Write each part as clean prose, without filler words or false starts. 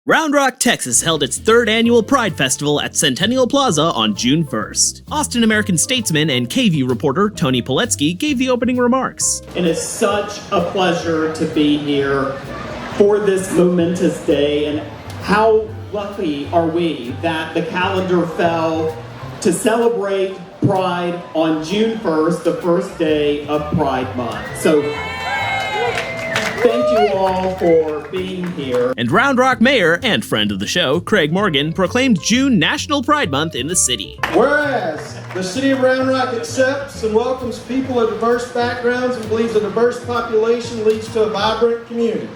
Round Rock, Texas held its third annual Pride Festival at Centennial Plaza on June 1st. Austin American statesman and KVUE reporter Tony Poletsky gave the opening remarks. It is such a pleasure to be here for this momentous day, and how lucky are we that the calendar fell to celebrate Pride on June 1st, the first day of Pride Month. So thank you all for being here. And Round Rock Mayor and friend of the show, Craig Morgan, proclaimed June National Pride Month in the city. Whereas the city of Round Rock accepts and welcomes people of diverse backgrounds and believes a diverse population leads to a vibrant community.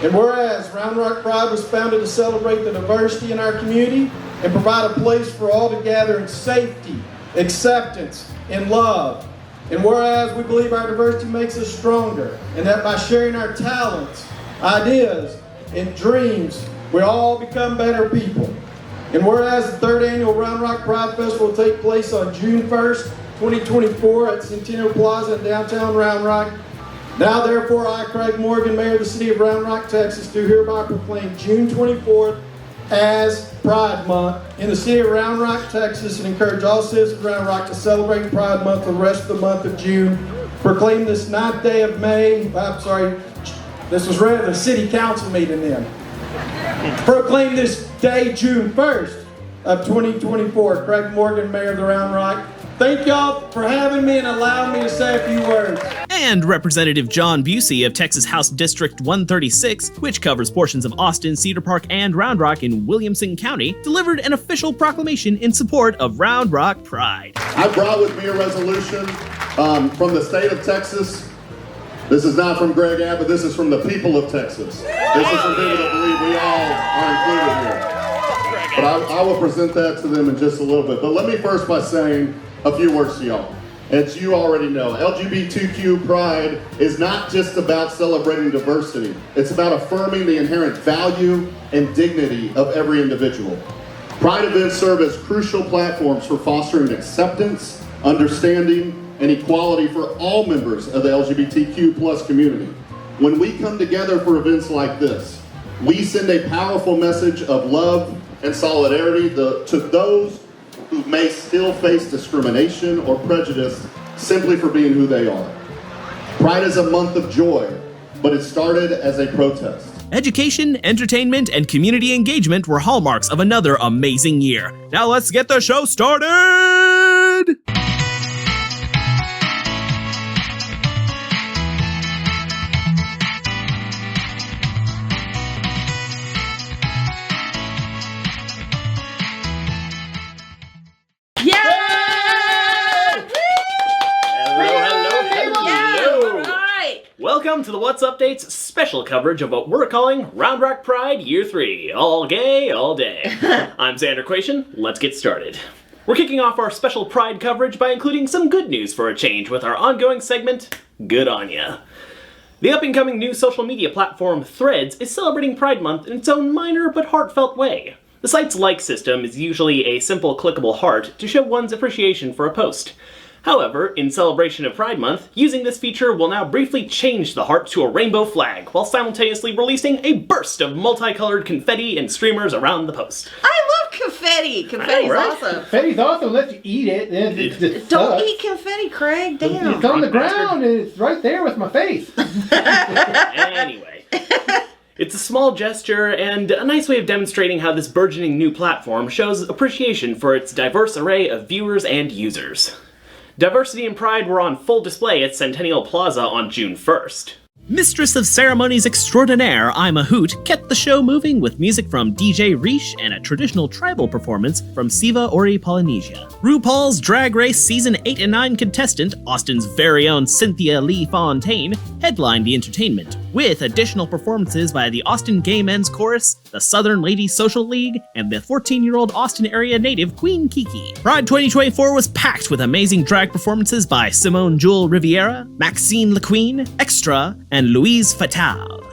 And whereas Round Rock Pride was founded to celebrate the diversity in our community and provide a place for all to gather in safety, acceptance, and love. And whereas we believe our diversity makes us stronger, and that by sharing our talents, ideas, and dreams, we all become better people. And whereas the third annual Round Rock Pride Festival will take place on June 1st, 2024 at Centennial Plaza in downtown Round Rock, now therefore I, Craig Morgan, Mayor of the City of Round Rock, Texas, do hereby proclaim June 24th as Pride Month in the city of Round Rock, Texas, and encourage all citizens of Round Rock to celebrate Pride Month for the rest of the month of June. Proclaim this 9th day of May, this was read at the city council meeting then. Proclaim this day June 1st of 2024. Craig Morgan, Mayor of the Round Rock. Thank y'all for having me and allowing me to say a few words. And Representative John Busey of Texas House District 136, which covers portions of Austin, Cedar Park, and Round Rock in Williamson County, delivered an official proclamation in support of Round Rock Pride. I brought with me a resolution from the state of Texas. This is not from Greg Abbott, this is from the people of Texas. This is from people that believe we all are included here. But I will present that to them in just a little bit. But let me first by saying a few words to y'all. As you already know, LGBTQ Pride is not just about celebrating diversity. It's about affirming the inherent value and dignity of every individual. Pride events serve as crucial platforms for fostering acceptance, understanding, and equality for all members of the LGBTQ plus community. When we come together for events like this, we send a powerful message of love and solidarity to those who may still face discrimination or prejudice simply for being who they are. Pride is a month of joy, but it started as a protest. Education, entertainment, and community engagement were hallmarks of another amazing year. Now let's get the show started! Welcome to the What's Updates special coverage of what we're calling Round Rock Pride Year 3. All gay, all day. I'm Xander Quation. Let's get started. We're kicking off our special Pride coverage by including some good news for a change with our ongoing segment, Good On Ya. The up-and-coming new social media platform Threads is celebrating Pride Month in its own minor but heartfelt way. The site's like system is usually a simple clickable heart to show one's appreciation for a post. However, in celebration of Pride Month, using this feature will now briefly change the heart to a rainbow flag, while simultaneously releasing a burst of multicolored confetti and streamers around the post. I love confetti! Confetti's awesome. Confetti's awesome, let you eat it. Don't eat confetti, Craig, damn. It's on the ground and it's right there with my face. Anyway. It's a small gesture and a nice way of demonstrating how this burgeoning new platform shows appreciation for its diverse array of viewers and users. Diversity and pride were on full display at Centennial Plaza on June 1st. Mistress of Ceremonies Extraordinaire, I'm a Hoot, kept the show moving with music from DJ Riche and a traditional tribal performance from Siva Ori Polynesia. RuPaul's Drag Race Season 8 and 9 contestant, Austin's very own Cynthia Lee Fontaine, headlined the entertainment, with additional performances by the Austin Gay Men's Chorus, the Southern Ladies Social League, and the 14-year-old Austin area native Queen Kiki. Pride 2024 was packed with amazing drag performances by Simone Jewel Riviera, Maxine LaQueen, Xtra, and Louise Fatale.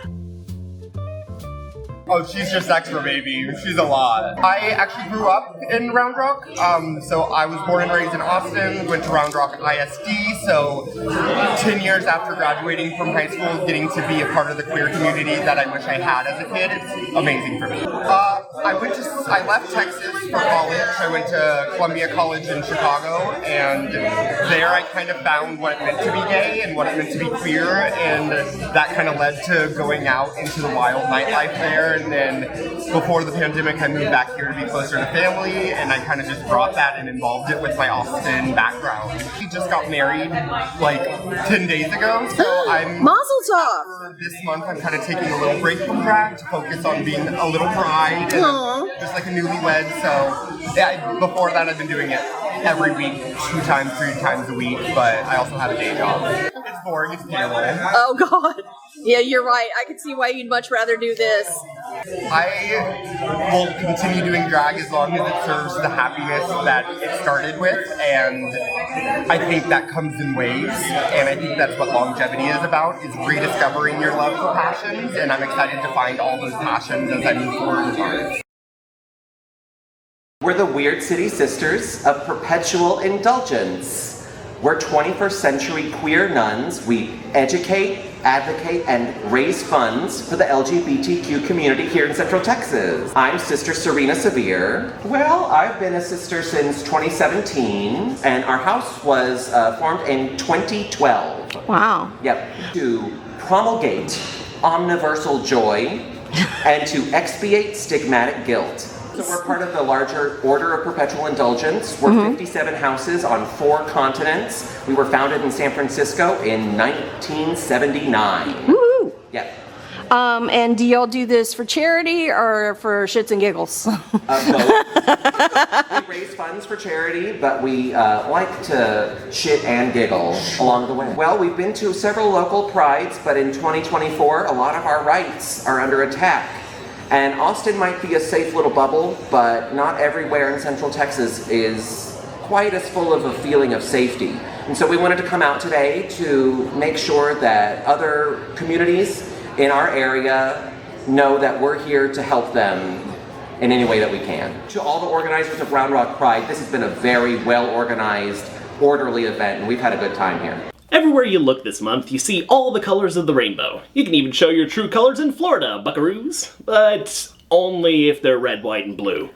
Oh, she's just Xtra, baby. She's a lot. I actually grew up in Round Rock. So I was born and raised in Austin, went to Round Rock ISD. So 10 years after graduating from high school, getting to be a part of the queer community that I wish I had as a kid, it's amazing for me. I left Texas for college. I went to Columbia College in Chicago, and there I kind of found what it meant to be gay and what it meant to be queer, and that kind of led to going out into the wild nightlife there. And then before the pandemic, I moved back here to be closer to family, and I kind of just brought that and involved it with my Austin background. She just got married like 10 days ago, so I'm Mazel tov! This month I'm kind of taking a little break from drag to focus on being a little bride and just like a newlywed. So yeah, before that I've been doing it every week, 2 times, 3 times a week, but I also have a day job. It's boring, it's terrible. Oh God. Yeah, you're right. I can see why you'd much rather do this. I will continue doing drag as long as it serves the happiness that it started with, and I think that comes in waves, and I think that's what longevity is about, is rediscovering your love for passions, and I'm excited to find all those passions as I move forward with art. We're the Weird City Sisters of Perpetual Indulgence. We're 21st century queer nuns. We educate, advocate, and raise funds for the LGBTQ community here in Central Texas. I'm Sister Serena Severe. Well, I've been a sister since 2017, and our house was formed in 2012. Wow. Yep. To promulgate omniversal joy and to expiate stigmatic guilt. So we're part of the larger Order of Perpetual Indulgence. We're 57 houses on 4 continents. We were founded in San Francisco in 1979. Woohoo! Yep. And do y'all do this for charity or for shits and giggles? Both. We raise funds for charity, but we like to shit and giggle along the way. Well, we've been to several local prides, but in 2024, a lot of our rights are under attack. And Austin might be a safe little bubble, but not everywhere in Central Texas is quite as full of a feeling of safety. And so we wanted to come out today to make sure that other communities in our area know that we're here to help them in any way that we can. To all the organizers of Round Rock Pride, this has been a very well-organized, orderly event, and we've had a good time here. Everywhere you look this month, you see all the colors of the rainbow. You can even show your true colors in Florida, buckaroos. But only if they're red, white, and blue.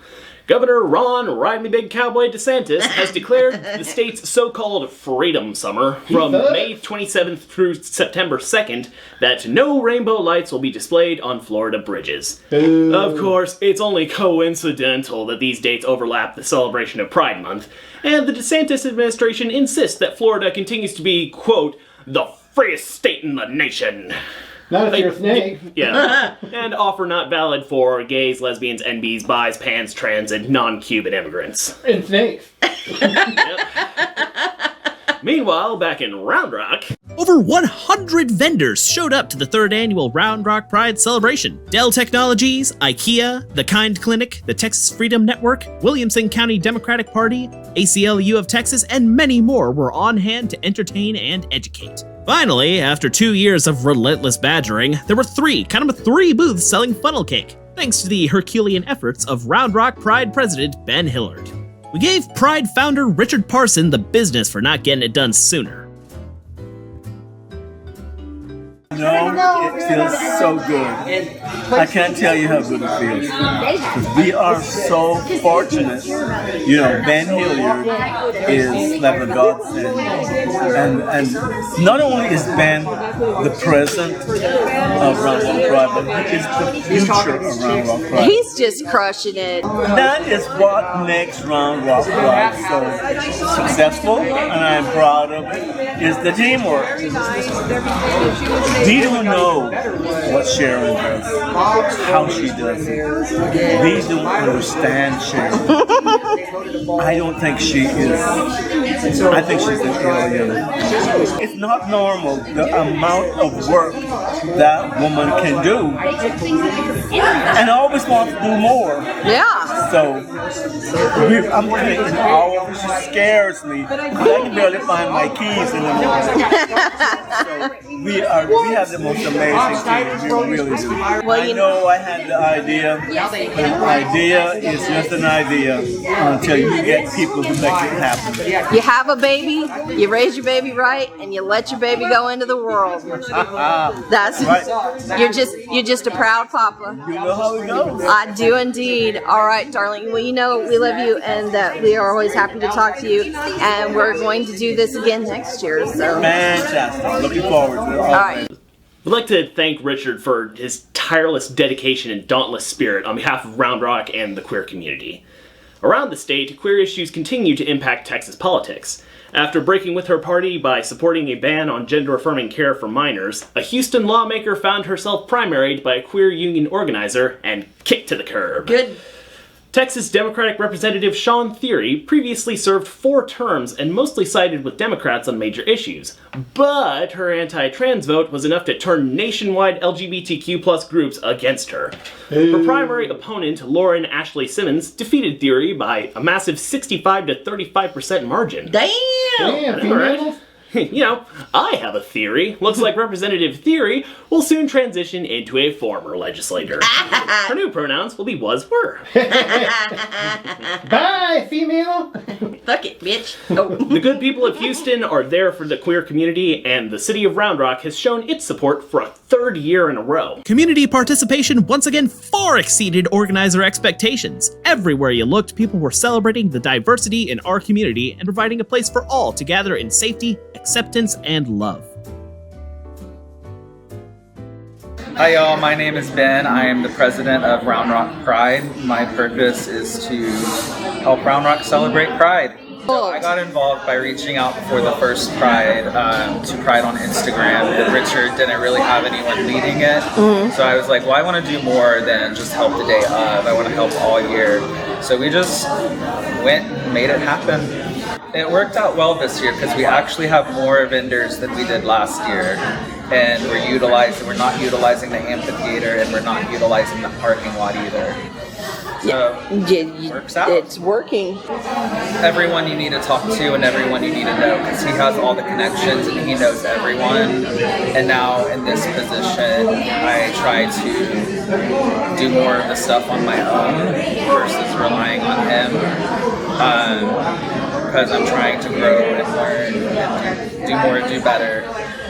Governor Ron Ride Me Big Cowboy DeSantis has declared the state's so-called Freedom Summer from May 27th through September 2nd that no rainbow lights will be displayed on Florida bridges. Of course, it's only coincidental that these dates overlap the celebration of Pride Month, and the DeSantis administration insists that Florida continues to be, quote, the freest state in the nation. Not if you're a snake. Yeah. And offer not valid for gays, lesbians, NBs, bis, pans, trans, and non-Cuban immigrants. And snakes. Yep. Meanwhile, back in Round Rock, over 100 vendors showed up to the 3rd annual Round Rock Pride celebration. Dell Technologies, IKEA, The Kind Clinic, the Texas Freedom Network, Williamson County Democratic Party, ACLU of Texas, and many more were on hand to entertain and educate. Finally, after 2 years of relentless badgering, there were 3 booths selling funnel cake, thanks to the Herculean efforts of Round Rock Pride President Ben Hilliard. We gave Pride founder Richard Parson the business for not getting it done sooner. No, it feels so good. I can't tell you how good it feels. Because we are so fortunate. You know, Ben Hilliard is like a godsend. And not only is Ben the present of Round Rock Pride, but he is the future of Round Rock Pride. He's just crushing it. That is what makes Round Rock Pride so successful, and I'm proud of it, is the teamwork. We don't know what Sharon does, how she does it. We don't understand Sharon. I don't think she is. I think she's an alien. It's not normal the amount of work that woman can do and always wants to do more. Yeah. So I'm putting an hour, which scares me. I can barely find my keys in the morning. So we have the most amazing team. We really do. I know I had the idea, but the idea is just an idea until you get people to make it happen. You have a baby, you raise your baby right, and you let your baby go into the world. That's Right. you're just a proud papa. You know how it goes. I do indeed. All right, darling. Well, you know we love you, and that we are always happy to talk to you. And we're going to do this again next year. So Fantastic. Looking forward to it. all right. We'd like to thank Richard for his tireless dedication and dauntless spirit on behalf of Round Rock and the queer community. Around the state, queer issues continue to impact Texas politics. After breaking with her party by supporting a ban on gender-affirming care for minors, a Houston lawmaker found herself primaried by a queer union organizer and kicked to the curb. Good. Texas Democratic Representative Sean Theory previously served 4 terms and mostly sided with Democrats on major issues, but her anti-trans vote was enough to turn nationwide LGBTQ+ groups against her. Her primary opponent, Lauren Ashley Simmons, defeated Theory by a massive 65 to 35% margin. Damn. I know, right? You know, I have a theory. Looks like Representative Theory will soon transition into a former legislator. Her new pronouns will be was, were. Bye, female. Fuck it, bitch. Oh. The good people of Houston are there for the queer community, and the city of Round Rock has shown its support for a 3rd year in a row. Community participation once again far exceeded organizer expectations. Everywhere you looked, people were celebrating the diversity in our community and providing a place for all to gather in safety, acceptance, and love. Hi y'all, my name is Ben. I am the president of Round Rock Pride. My purpose is to help Round Rock celebrate Pride. I got involved by reaching out before the first Pride to Pride on Instagram, but Richard didn't really have anyone leading it. So I was like, well, I want to do more than just help the day of. I want to help all year. So we just went and made it happen. It worked out well this year because we actually have more vendors than we did last year. And we're not utilizing the amphitheater, and we're not utilizing the parking lot either. So it works out. It's working. Everyone you need to talk to and everyone you need to know, because he has all the connections and he knows everyone. And now in this position, I try to do more of the stuff on my own versus relying on him. Because I'm trying to grow and learn and do more, do better.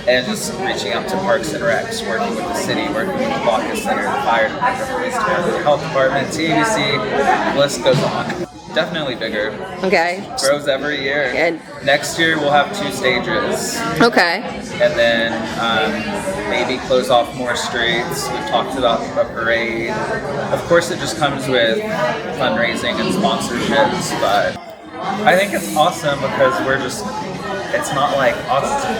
And just reaching out to Parks and Recs, working with the city, working with the Bacchus Center, the fire department, the police department, the health department, TABC, the list goes on. Definitely bigger. Okay. Grows every year. And next year we'll have 2 stages. okay. And then maybe close off more streets. We've talked about a parade. Of course it just comes with fundraising and sponsorships, but I think it's awesome because it's not like Austin.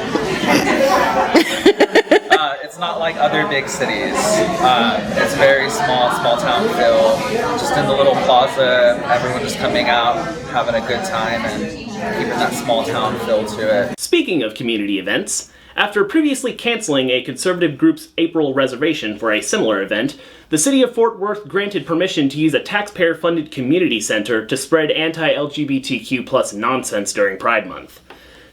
It's not like other big cities. It's very small town feel. Just in the little plaza, everyone just coming out, having a good time, and keeping that small town feel to it. Speaking of community events, after previously canceling a conservative group's April reservation for a similar event, the city of Fort Worth granted permission to use a taxpayer-funded community center to spread anti-LGBTQ+ nonsense during Pride Month.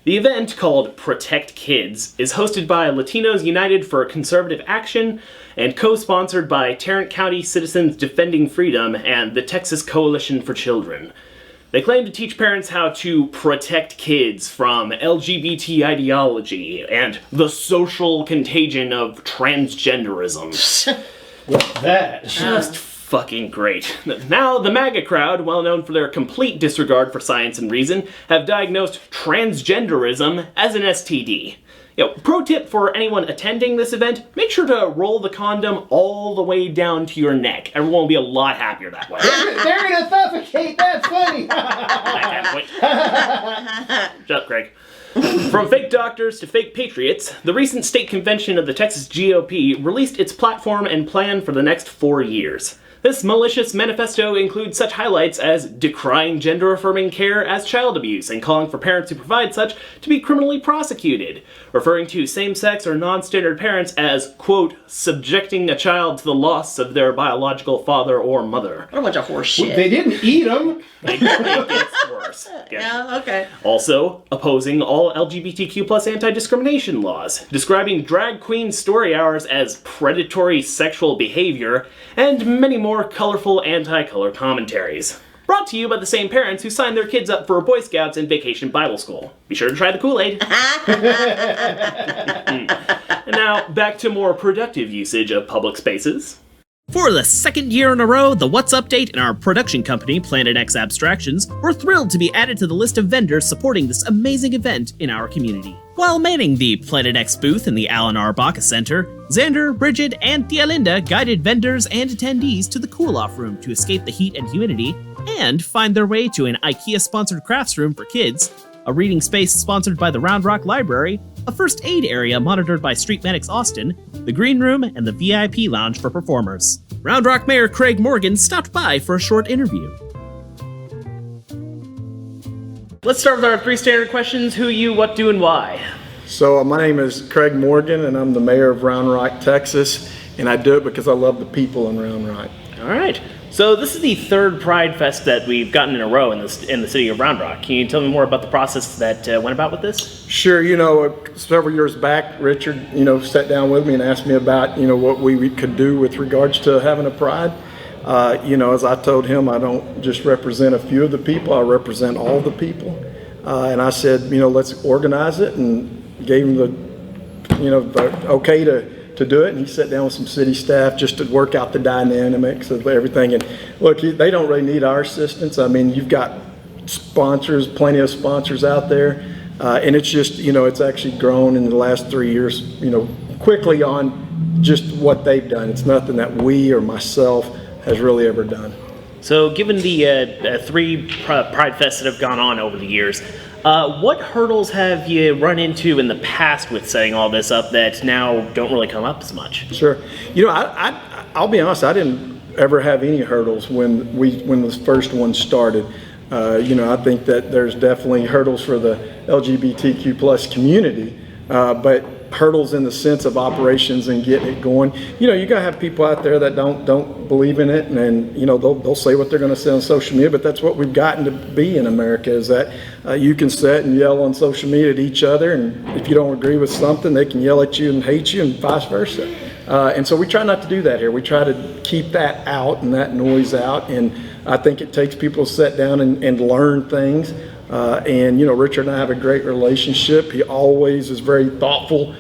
The event, called Protect Kids, is hosted by Latinos United for Conservative Action and co-sponsored by Tarrant County Citizens Defending Freedom and the Texas Coalition for Children. They claim to teach parents how to protect kids from LGBT ideology and the social contagion of transgenderism. What's that? Just fucking great. Now, the MAGA crowd, well known for their complete disregard for science and reason, have diagnosed transgenderism as an STD. Pro tip for anyone attending this event, make sure to roll the condom all the way down to your neck. Everyone will be a lot happier that way. They're gonna suffocate, that's funny! I can't wait. Shut up, Craig. From fake doctors to fake patriots, the recent state convention of the Texas GOP released its platform and plan for the next 4 years. This malicious manifesto includes such highlights as decrying gender-affirming care as child abuse and calling for parents who provide such to be criminally prosecuted, referring to same-sex or non-standard parents as, quote, subjecting a child to the loss of their biological father or mother. What a bunch of horse shit. They didn't eat them. It gets worse. Yeah, okay. Also, opposing all LGBTQ plus anti-discrimination laws, describing drag queen story hours as predatory sexual behavior, and many more colorful anti-color commentaries. Brought to you by the same parents who signed their kids up for Boy Scouts and Vacation Bible School. Be sure to try the Kool-Aid. And now, back to more productive usage of public spaces. For the second year in a row, the What's Update and our production company, PlanetX Abstractions, were thrilled to be added to the list of vendors supporting this amazing event in our community. While manning the PlanetX booth in the Alan R. Bacchus Center, Xander, Bridget, and Tia Linda guided vendors and attendees to the cool-off room to escape the heat and humidity, and find their way to an IKEA-sponsored crafts room for kids, a reading space sponsored by the Round Rock Library, a first aid area monitored by Street Medics Austin, the green room, and the VIP lounge for performers. Round Rock Mayor Craig Morgan stopped by for a short interview. Let's start with our 3 standard questions. Who, you, what, do, and why? So my name is Craig Morgan, and I'm the mayor of Round Rock, Texas, and I do it because I love the people in Round Rock. All right. So this is the 3rd Pride Fest that we've gotten in a row in the city of Round Rock. Can you tell me more about the process that went about with this? Sure. Several years back, Richard, sat down with me and asked me about, what we could do with regards to having a Pride. As I told him, I don't just represent a few of the people, I represent all the people. And I said, let's organize it, and gave him the okay to do it. And he sat down with some city staff just to work out the dynamics of everything. And look, they don't really need our assistance. I mean, you've got sponsors, plenty of sponsors out there. And it's just, it's actually grown in the last 3 years, quickly on just what they've done. It's nothing that we or myself has really ever done. So given the 3 Pride Fests that have gone on over the years, what hurdles have you run into in the past with setting all this up that now don't really come up as much? Sure. I'll be honest, I didn't ever have any hurdles when the first one started. I think that there's definitely hurdles for the LGBTQ plus community, but hurdles in the sense of operations and getting it going. You gotta have people out there that don't believe in it, and they'll say what they're going to say on social media. But that's what we've gotten to be in America, is that you can sit and yell on social media at each other, and if you don't agree with something, they can yell at you and hate you, and vice versa. And so we try not to do that here. We try to keep that out and that noise out, and I think it takes people to sit down and learn things. Richard and I have a great relationship. He always is very thoughtful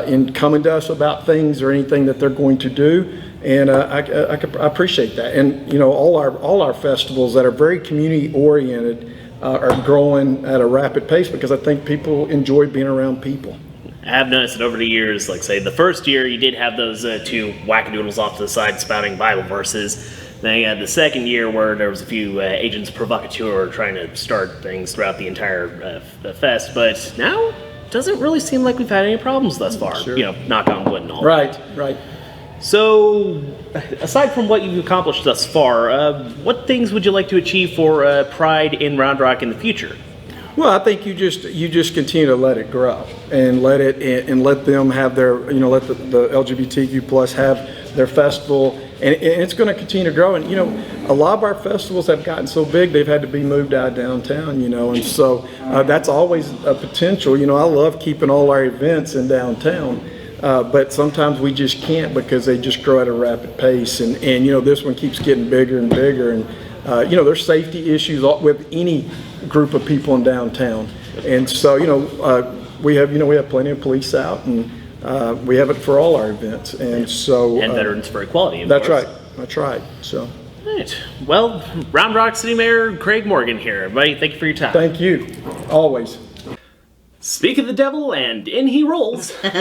in coming to us about things or anything that they're going to do, and I appreciate that. And all our festivals that are very community oriented are growing at a rapid pace because I think people enjoy being around people. I have noticed that over the years, like say the first year you did have those 2 wackadoodles off to the side spouting Bible verses. Then you had the second year where there was a few agents provocateur trying to start things throughout the entire fest, but now it doesn't really seem like we've had any problems thus far. Sure. Knock on wood and all. Right. So, aside from what you've accomplished thus far, what things would you like to achieve for Pride in Round Rock in the future? Well, I think you just continue to let it grow and let them have their, let the LGBTQ plus have their festival, and it's going to continue to grow. And a lot of our festivals have gotten so big they've had to be moved out of downtown, and so that's always a potential. I love keeping all our events in downtown, but sometimes we just can't because they just grow at a rapid pace, and this one keeps getting bigger and bigger, and there's safety issues with any group of people in downtown, and so we have plenty of police out, and we have it for all our events, and so Veterans for Equality. That's right. So. Right. Well, Round Rock City Mayor Craig Morgan here. Everybody, thank you for your time. Thank you. Always. Speak of the devil, and in he rolls. That's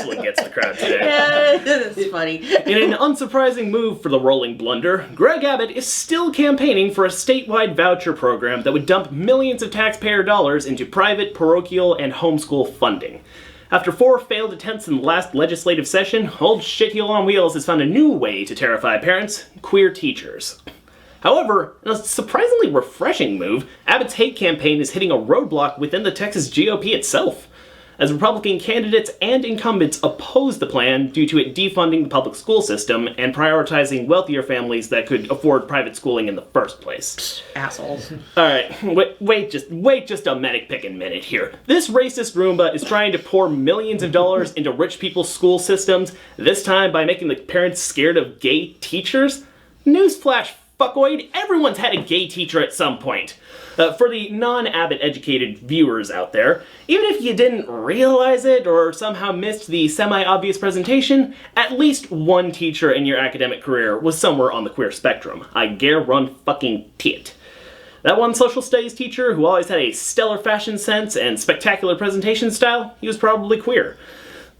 what gets the crowd today. Yeah, that's funny. In an unsurprising move for the rolling blunder, Greg Abbott is still campaigning for a statewide voucher program that would dump millions of taxpayer dollars into private, parochial, and homeschool funding. After 4 failed attempts in the last legislative session, old shitheel on wheels has found a new way to terrify parents: queer teachers. However, in a surprisingly refreshing move, Abbott's hate campaign is hitting a roadblock within the Texas GOP itself, as Republican candidates and incumbents oppose the plan due to it defunding the public school system and prioritizing wealthier families that could afford private schooling in the first place. Assholes. Alright, wait just a medic-picking minute here. This racist Roomba is trying to pour millions of dollars into rich people's school systems, this time by making the parents scared of gay teachers? Newsflash, fuckoid, everyone's had a gay teacher at some point. For the non-Abbott educated viewers out there, even if you didn't realize it or somehow missed the semi-obvious presentation, at least one teacher in your academic career was somewhere on the queer spectrum. I guarantee it. That one social studies teacher who always had a stellar fashion sense and spectacular presentation style, he was probably queer.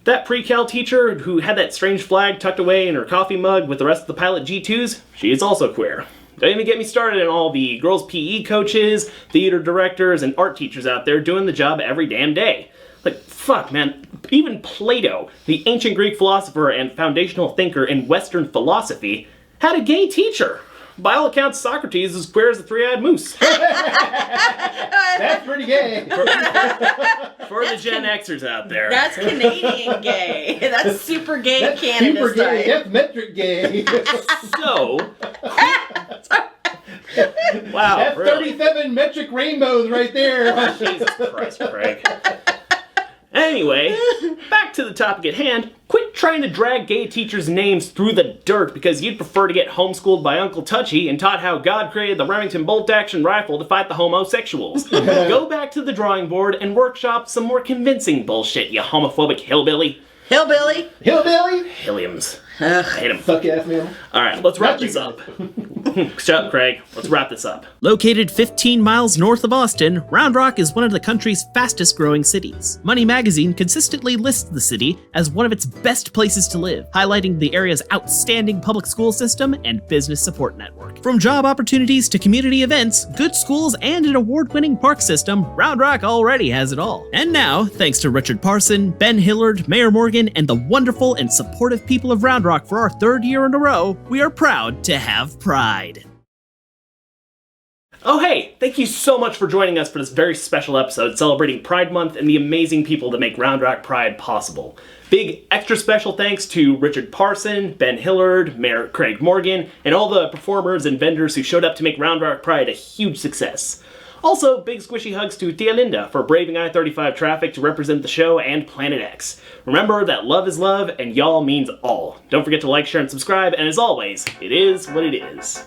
That pre-cal teacher who had that strange flag tucked away in her coffee mug with the rest of the pilot G2s, she is also queer. Don't even get me started on all the girls' PE coaches, theater directors, and art teachers out there doing the job every damn day. Like, fuck, man. Even Plato, the ancient Greek philosopher and foundational thinker in Western philosophy, had a gay teacher. By all accounts, Socrates is queer as the three-eyed moose. That's pretty gay. For the Gen Xers out there. That's Canadian gay. That's super gay That's Canada super gay. style. That's metric gay. So... wow, That's really? 37 metric rainbows right there. Jesus Christ, Craig. Anyway, back to the topic at hand. Quit trying to drag gay teachers' names through the dirt because you'd prefer to get homeschooled by Uncle Touchy and taught how God created the Remington bolt-action rifle to fight the homosexuals. Go back to the drawing board and workshop some more convincing bullshit, you homophobic hillbilly. Hillbilly. Hillbilly. Hilliams. I hate him. Fuck ass man. Alright, let's wrap this up. Shut up, Craig. Let's wrap this up. Located 15 miles north of Austin, Round Rock is one of the country's fastest growing cities. Money Magazine consistently lists the city as one of its best places to live, highlighting the area's outstanding public school system and business support network. From job opportunities to community events, good schools, and an award-winning park system, Round Rock already has it all. And now, thanks to Richard Parson, Ben Hilliard, Mayor Morgan, and the wonderful and supportive people of Round Rock for our 3rd year in a row, we are proud to have pride. Oh hey, thank you so much for joining us for this very special episode celebrating Pride Month and the amazing people that make Round Rock Pride possible. Big extra special thanks to Richard Parson, Ben Hilliard, Mayor Craig Morgan, and all the performers and vendors who showed up to make Round Rock Pride a huge success. Also, big squishy hugs to Tia Linda for braving I-35 traffic to represent the show and PlanetX. Remember that love is love and y'all means all. Don't forget to like, share, and subscribe, and as always, it is what it is.